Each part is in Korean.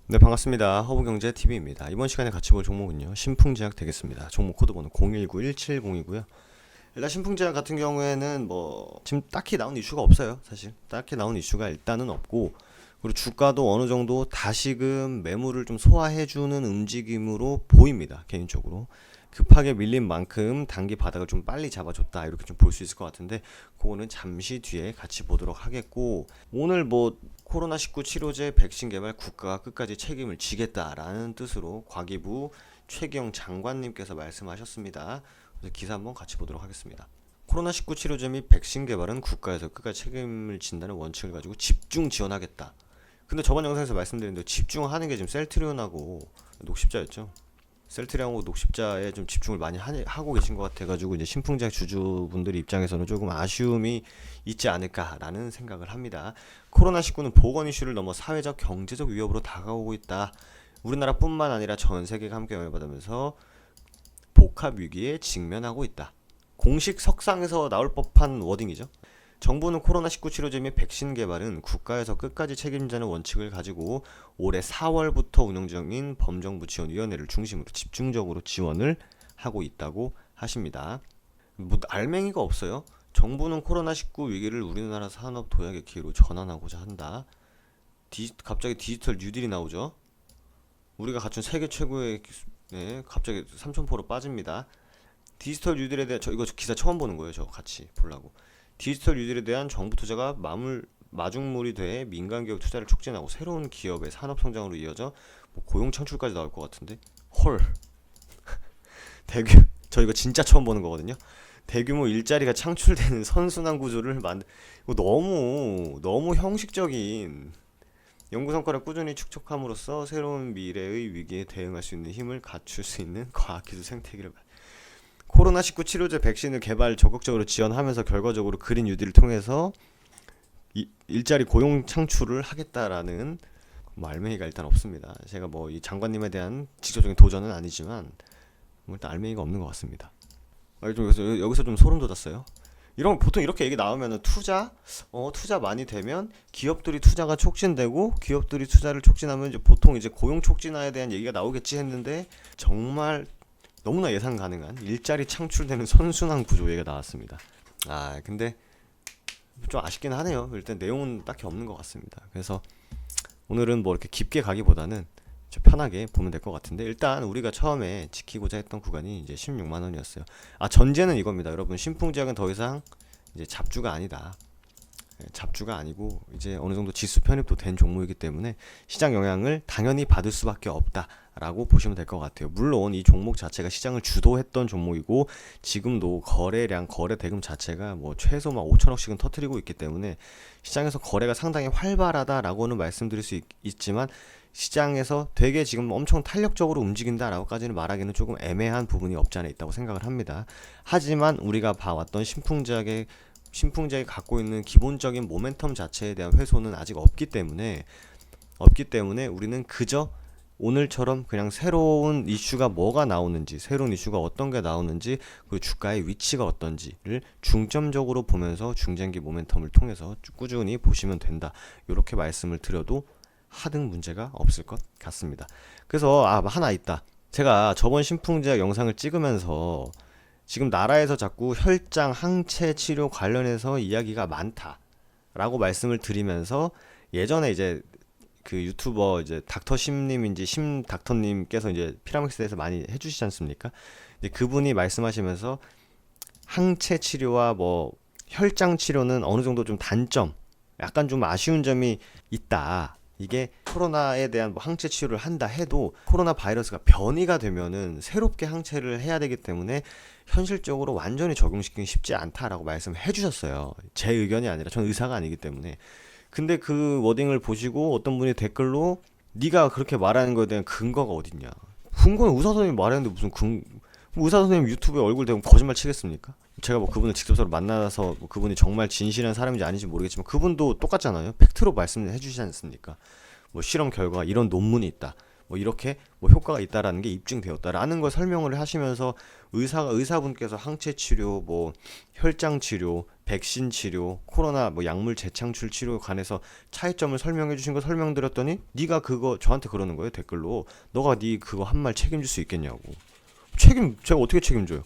네, 반갑습니다. 허브경제TV입니다. 이번 시간에 같이 볼 종목은요, 신풍제약 되겠습니다. 종목 코드번호 019170이고요. 일단 신풍제약 같은 경우에는 지금 딱히 나온 이슈가 없어요. 사실 딱히 나온 이슈가 일단은 없고, 그리고 주가도 어느 정도 다시금 매물을 좀 소화해주는 움직임으로 보입니다. 개인적으로 급하게 밀린 만큼 단기 바닥을 좀 빨리 잡아줬다, 이렇게 좀 볼 수 있을 것 같은데, 그거는 잠시 뒤에 같이 보도록 하겠고, 오늘 코로나19 치료제 백신 개발 국가가 끝까지 책임을 지겠다라는 뜻으로 과기부 최기영 장관님께서 말씀하셨습니다. 그래서 기사 한번 같이 보도록 하겠습니다. 코로나19 치료제 및 백신 개발은 국가에서 끝까지 책임을 진다는 원칙을 가지고 집중 지원하겠다. 근데 저번 영상에서 말씀드린 대로 집중하는 게 지금 셀트리온하고 녹십자였죠. 셀트리온하고 녹십자에 좀 집중을 많이 하고 계신 것 같아가지고, 이제 신풍제약 주주분들 입장에서는 조금 아쉬움이 있지 않을까라는 생각을 합니다. 코로나19는 보건 이슈를 넘어 사회적 경제적 위협으로 다가오고 있다. 우리나라뿐만 아니라 전 세계가 함께 영향을 받으면서 복합 위기에 직면하고 있다. 공식 석상에서 나올 법한 워딩이죠. 정부는 코로나19 치료제 및 백신 개발은 국가에서 끝까지 책임지는 원칙을 가지고 올해 4월부터 운영 중인 범정부지원위원회를 중심으로 집중적으로 지원을 하고 있다고 하십니다. 알맹이가 없어요. 정부는 코로나19 위기를 우리나라 산업 도약의 기회로 전환하고자 한다. 갑자기 디지털 뉴딜이 나오죠. 우리가 갖춘 세계 최고의 갑자기 3,000%로 빠집니다. 디지털 뉴딜에 대한, 이거 기사 처음 보는 거예요. 저 같이 보려고. 디지털 뉴딜에 대한 정부 투자가 마중물이 돼 민간 기업 투자를 촉진하고 새로운 기업의 산업 성장으로 이어져 고용 창출까지 나올 것 같은데, 헐. 저 이거 진짜 처음 보는 거거든요. 대규모 일자리가 창출되는 선순환 구조를 이거 너무 형식적인 연구 성과를 꾸준히 축적함으로써 새로운 미래의 위기에 대응할 수 있는 힘을 갖출 수 있는 과학기술 생태계를 코로나19 치료제 백신을 개발 적극적으로 지원하면서 결과적으로 그린 뉴딜을 통해서 일자리 고용 창출을 하겠다라는 알맹이가 일단 없습니다. 제가 이 장관님에 대한 직접적인 도전은 아니지만 일단 알맹이가 없는 것 같습니다. 여기서 좀 소름 돋았어요. 보통 이렇게 얘기 나오면은 투자 많이 되면 기업들이 투자가 촉진되고, 기업들이 투자를 촉진하면 이제 보통 이제 고용 촉진화에 대한 얘기가 나오겠지 했는데, 정말 너무나 예상 가능한 일자리 창출되는 선순환 구조 얘기가 나왔습니다. 근데 좀 아쉽긴 하네요. 일단 내용은 딱히 없는 것 같습니다. 그래서 오늘은 이렇게 깊게 가기보다는 좀 편하게 보면 될 것 같은데, 일단 우리가 처음에 지키고자 했던 구간이 이제 16만 원이었어요. 전제는 이겁니다. 여러분, 신풍제약은 더 이상 이제 잡주가 아니다. 잡주가 아니고 이제 어느 정도 지수 편입도 된 종목이기 때문에 시장 영향을 당연히 받을 수밖에 없다라고 보시면 될 것 같아요. 물론 이 종목 자체가 시장을 주도했던 종목이고, 지금도 거래 대금 자체가 최소 5천억씩은 터뜨리고 있기 때문에 시장에서 거래가 상당히 활발하다라고는 말씀드릴 수 있지만, 시장에서 되게 지금 엄청 탄력적으로 움직인다라고까지는 말하기는 조금 애매한 부분이 없지 않아 있다고 생각을 합니다. 하지만 우리가 봐왔던 신풍제약이 갖고 있는 기본적인 모멘텀 자체에 대한 훼손은 아직 없기 때문에 우리는 그저 오늘처럼 그냥 새로운 이슈가 뭐가 나오는지, 새로운 이슈가 어떤 게 나오는지, 그리고 주가의 위치가 어떤지를 중점적으로 보면서 중장기 모멘텀을 통해서 꾸준히 보시면 된다, 이렇게 말씀을 드려도 하등 문제가 없을 것 같습니다. 그래서 하나 있다. 제가 저번 신풍제약 영상을 찍으면서 지금 나라에서 자꾸 혈장 항체 치료 관련해서 이야기가 많다라고 말씀을 드리면서, 예전에 이제 그 유튜버 이제 닥터심님인지 심닥터님께서 이제 피라믹스에 대해서 많이 해주시지 않습니까? 이제 그분이 말씀하시면서 항체 치료와 혈장 치료는 어느 정도 좀 단점, 약간 좀 아쉬운 점이 있다. 이게 코로나에 대한 항체 치료를 한다 해도 코로나 바이러스가 변이가 되면은 새롭게 항체를 해야 되기 때문에 현실적으로 완전히 적용시키기 쉽지 않다라고 말씀해 주셨어요. 제 의견이 아니라, 전 의사가 아니기 때문에. 근데 그 워딩을 보시고 어떤 분이 댓글로 네가 그렇게 말하는 거에 대한 근거가 어딨냐. 근거는 의사 선생님이 말했는데 무슨 의사 선생님 유튜브에 얼굴 대고 거짓말 치겠습니까? 제가 그분을 직접적으로 만나서 그분이 정말 진실한 사람인지 아닌지 모르겠지만, 그분도 똑같잖아요. 팩트로 말씀해 주시지 않습니까? 실험 결과 이런 논문이 있다, 이렇게 효과가 있다라는 게 입증되었다라는 걸 설명을 하시면서, 의사분께서 항체 치료, 혈장 치료, 백신 치료, 코로나 뭐 약물 재창출 치료에 관해서 차이점을 설명해 주신 거 설명드렸더니 네가 그거 저한테 그러는 거예요, 댓글로. 너가 네 그거 한 말 책임질 수 있겠냐고. 제가 어떻게 책임져요?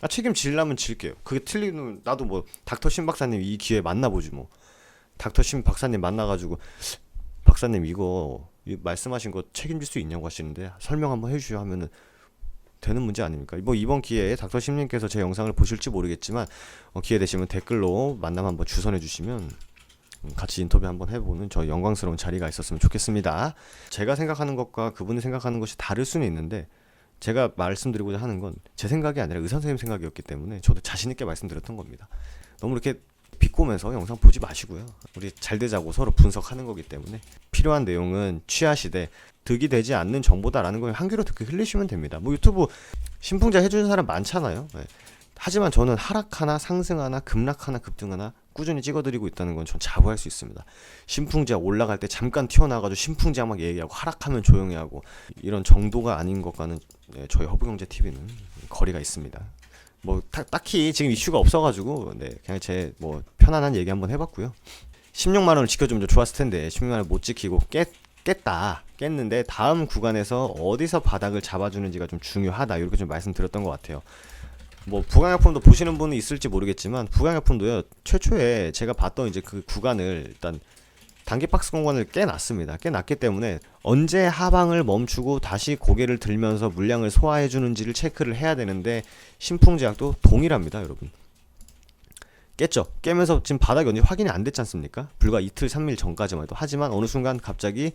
책임지려면 질게요. 그게 틀리면 나도 뭐 닥터 신 박사님 이 기회에 만나보지 뭐. 닥터 신 박사님 만나가지고 박사님 이거 말씀하신 거 책임질 수 있냐고 하시는데 설명 한번 해주셔 하면은 되는 문제 아닙니까? 뭐 이번 기회에 닥터 심님께서 제 영상을 보실지 모르겠지만 기회 되시면 댓글로 만남 한번 주선해 주시면 같이 인터뷰 한번 해보는 저 영광스러운 자리가 있었으면 좋겠습니다. 제가 생각하는 것과 그분이 생각하는 것이 다를 수는 있는데 제가 말씀드리고자 하는 건 제 생각이 아니라 의사 선생님 생각이었기 때문에 저도 자신 있게 말씀드렸던 겁니다. 너무 이렇게 비꼬면서 영상 보지 마시고요. 우리 잘 되자고 서로 분석하는 거기 때문에 필요한 내용은 취하시되 득이 되지 않는 정보다라는 걸 한 귀로 듣고 흘리시면 됩니다. 뭐 유튜브 신풍자 해주는 사람 많잖아요. 네. 하지만 저는 하락하나 상승하나 급락하나 급등하나 꾸준히 찍어드리고 있다는 건 전 자부할 수 있습니다. 신풍제약 올라갈 때 잠깐 튀어나와가지고 신풍제약 막 얘기하고 하락하면 조용히 하고 이런 정도가 아닌 것과는 저희 허브경제TV는 거리가 있습니다. 뭐 딱히 지금 이슈가 없어가지고 그냥 제 뭐 편안한 얘기 한번 해봤고요. 16만 원을 지켜주면 좋았을 텐데 16만 원을 못 지키고 깼는데 다음 구간에서 어디서 바닥을 잡아주는지가 좀 중요하다 이렇게 좀 말씀드렸던 것 같아요. 뭐 부강약품도 보시는 분이 있을지 모르겠지만 부강약품도요 최초에 제가 봤던 이제 그 구간을 일단 단기 박스 공간을 깨놨기 때문에 언제 하방을 멈추고 다시 고개를 들면서 물량을 소화해 주는지를 체크를 해야 되는데 신풍제약도 동일합니다, 여러분. 깼죠. 깨면서 지금 바닥이 언제 확인이 안 됐지 않습니까? 불과 이틀 3일 전까지만 해도. 하지만 어느 순간 갑자기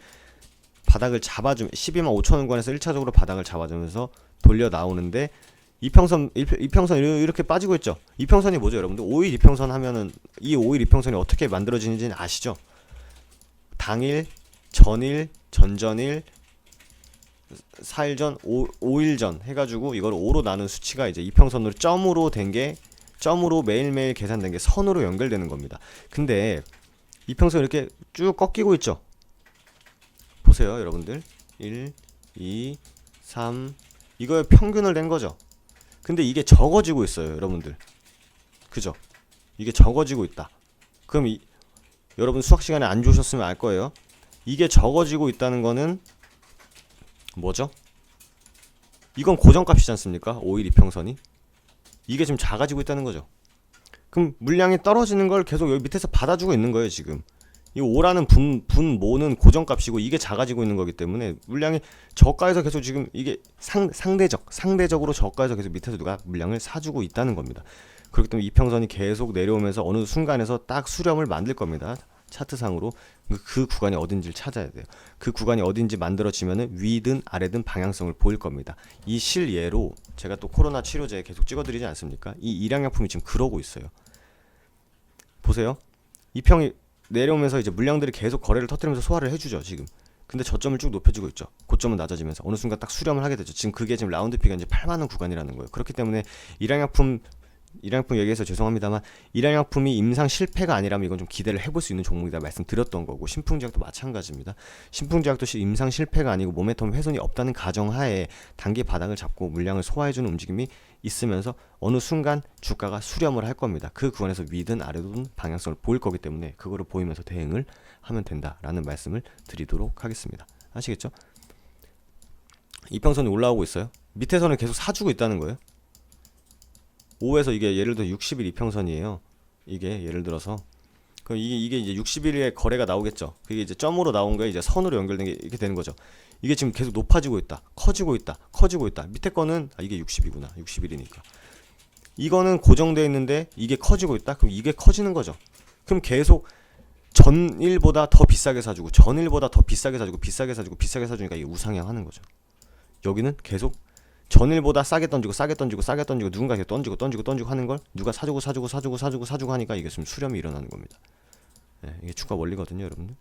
바닥을 잡아주면 12만 5천 원권에서 1차적으로 바닥을 잡아주면서 돌려 나오는데 이평선 이렇게 빠지고 있죠. 이평선이 뭐죠, 여러분들? 5일 이평선 하면은 이 5일 이평선이 어떻게 만들어지는지는 아시죠? 당일, 전일, 전전일, 4일 전, 5일 전 해가지고 이걸 5로 나눈 수치가 이제 이평선으로 점으로 매일매일 계산된 게 선으로 연결되는 겁니다. 근데 이평선 이렇게 쭉 꺾이고 있죠. 보세요, 여러분들. 1, 2, 3 이거에 평균을 낸 거죠. 근데 이게 적어지고 있어요, 여러분들. 그죠? 이게 적어지고 있다. 그럼 여러분 수학 시간에 안 좋으셨으면 알 거예요. 이게 적어지고 있다는 거는 뭐죠? 이건 고정값이지 않습니까? 5일 이평선이. 이게 지금 작아지고 있다는 거죠. 그럼 물량이 떨어지는 걸 계속 여기 밑에서 받아주고 있는 거예요, 지금. 이 5라는 분모는 고정값이고 이게 작아지고 있는 거기 때문에 물량이 저가에서 계속 지금 이게 상대적으로 저가에서 계속 밑에서 누가 물량을 사주고 있다는 겁니다. 그렇기 때문에 이평선이 계속 내려오면서 어느 순간에서 딱 수렴을 만들 겁니다. 차트상으로 그 구간이 어딘지를 찾아야 돼요. 그 구간이 어딘지 만들어지면은 위든 아래든 방향성을 보일 겁니다. 이 실예로 제가 또 코로나 치료제 계속 찍어드리지 않습니까? 이 일양약품이 지금 그러고 있어요. 보세요. 이평이 내려오면서 이제 물량들이 계속 거래를 터뜨리면서 소화를 해주죠, 지금. 근데 저점을 쭉 높여주고 있죠. 고점은 낮아지면서 어느 순간 딱 수렴을 하게 되죠. 지금 그게 지금 라운드 피가 이제 8만 원 구간이라는 거예요. 그렇기 때문에 일양약품 얘기해서 죄송합니다만 일양약품이 임상 실패가 아니라면 이건 좀 기대를 해볼 수 있는 종목이다 말씀드렸던 거고 신풍제약도 마찬가지입니다. 신풍제약도 임상 실패가 아니고 모멘텀 훼손이 없다는 가정하에 단기 바닥을 잡고 물량을 소화해주는 움직임이 있으면서 어느 순간 주가가 수렴을 할 겁니다. 그 구간에서 위든 아래든 방향성을 보일 거기 때문에 그거를 보이면서 대응을 하면 된다라는 말씀을 드리도록 하겠습니다. 아시겠죠? 이평선이 올라오고 있어요. 밑에서는 계속 사주고 있다는 거예요. 5에서 이게 예를 들어 60일 이평선이에요. 이게 예를 들어서 그럼 이게 이제 60일에 거래가 나오겠죠. 그게 이제 점으로 나온 거에 이제 선으로 연결된 게 이렇게 되는 거죠. 이게 지금 계속 높아지고 있다. 커지고 있다. 밑에 거는 이게 60이구나. 60일이니까. 이거는 고정되어 있는데 이게 커지고 있다. 그럼 이게 커지는 거죠. 그럼 계속 전일보다 더 비싸게 사주고 전일보다 더 비싸게 사주고 비싸게 사주니까 이게 우상향 하는 거죠. 여기는 계속 전일보다 싸게 던지고 누군가 이렇게 던지고 하는 걸 누가 사주고 하니까 이게 지금 수렴이 일어나는 겁니다. 네, 이게 주가 원리거든요, 여러분들.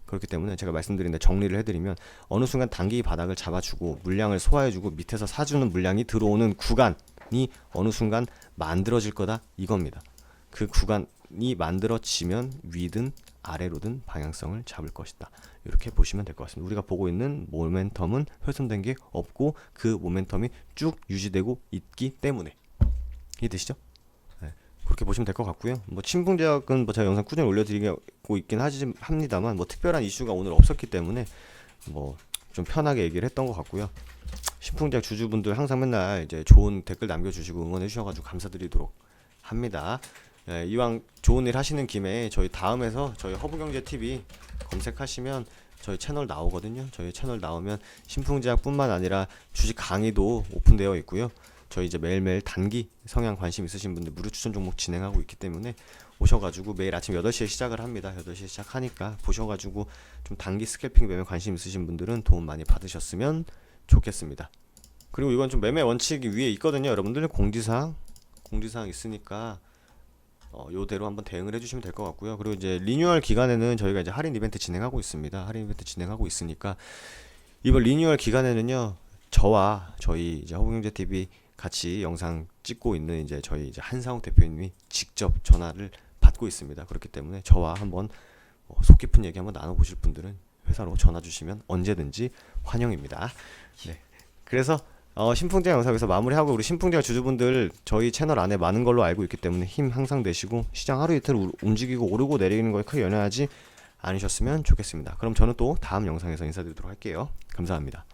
그렇기 때문에 제가 말씀드린데 정리를 해드리면 어느 순간 단기 바닥을 잡아주고 물량을 소화해주고 밑에서 사주는 물량이 들어오는 구간이 어느 순간 만들어질 거다 이겁니다. 그 구간이 만들어지면 위든 아래로든 방향성을 잡을 것이다. 이렇게 보시면 될 것 같습니다. 우리가 보고 있는 모멘텀은 훼손된 게 없고 그 모멘텀이 쭉 유지되고 있기 때문에 이해되시죠? 네. 그렇게 보시면 될 것 같고요. 뭐 신풍제약은 뭐 제가 영상 꾸준히 올려드리고 있긴 합니다만 뭐 특별한 이슈가 오늘 없었기 때문에 뭐 좀 편하게 얘기를 했던 것 같고요. 신풍제약 주주분들 항상 맨날 이제 좋은 댓글 남겨주시고 응원해 주셔가지고 감사드리도록 합니다. 예, 이왕 좋은 일 하시는 김에 저희 다음에서 저희 허브경제TV 검색하시면 저희 채널 나오거든요. 저희 채널 나오면 신풍제약뿐만 아니라 주식 강의도 오픈되어 있고요. 저희 이제 매일매일 단기 성향 관심 있으신 분들 무료 추천 종목 진행하고 있기 때문에 오셔가지고 매일 아침 8시에 시작을 합니다. 8시에 시작하니까 보셔가지고 좀 단기 스캘핑 매매 관심 있으신 분들은 도움 많이 받으셨으면 좋겠습니다. 그리고 이건 좀 매매 원칙이 위에 있거든요. 여러분들 공지사항 있으니까 요대로 한번 대응을 해주시면 될 것 같고요. 그리고 이제 리뉴얼 기간에는 저희가 이제 할인 이벤트 진행하고 있습니다. 할인 이벤트 진행하고 있으니까 이번 리뉴얼 기간에는요, 저와 저희 이제 허브경제TV 같이 영상 찍고 있는 이제 저희 이제 한상욱 대표님이 직접 전화를 받고 있습니다. 그렇기 때문에 저와 한번 속 깊은 얘기 한번 나눠보실 분들은 회사로 전화 주시면 언제든지 환영입니다. 네. 그래서 신풍제약 영상에서 마무리하고, 우리 신풍제약 주주분들 저희 채널 안에 많은 걸로 알고 있기 때문에 힘 항상 내시고 시장 하루 이틀 움직이고 오르고 내리는 거에 크게 연연하지 않으셨으면 좋겠습니다. 그럼 저는 또 다음 영상에서 인사드리도록 할게요. 감사합니다.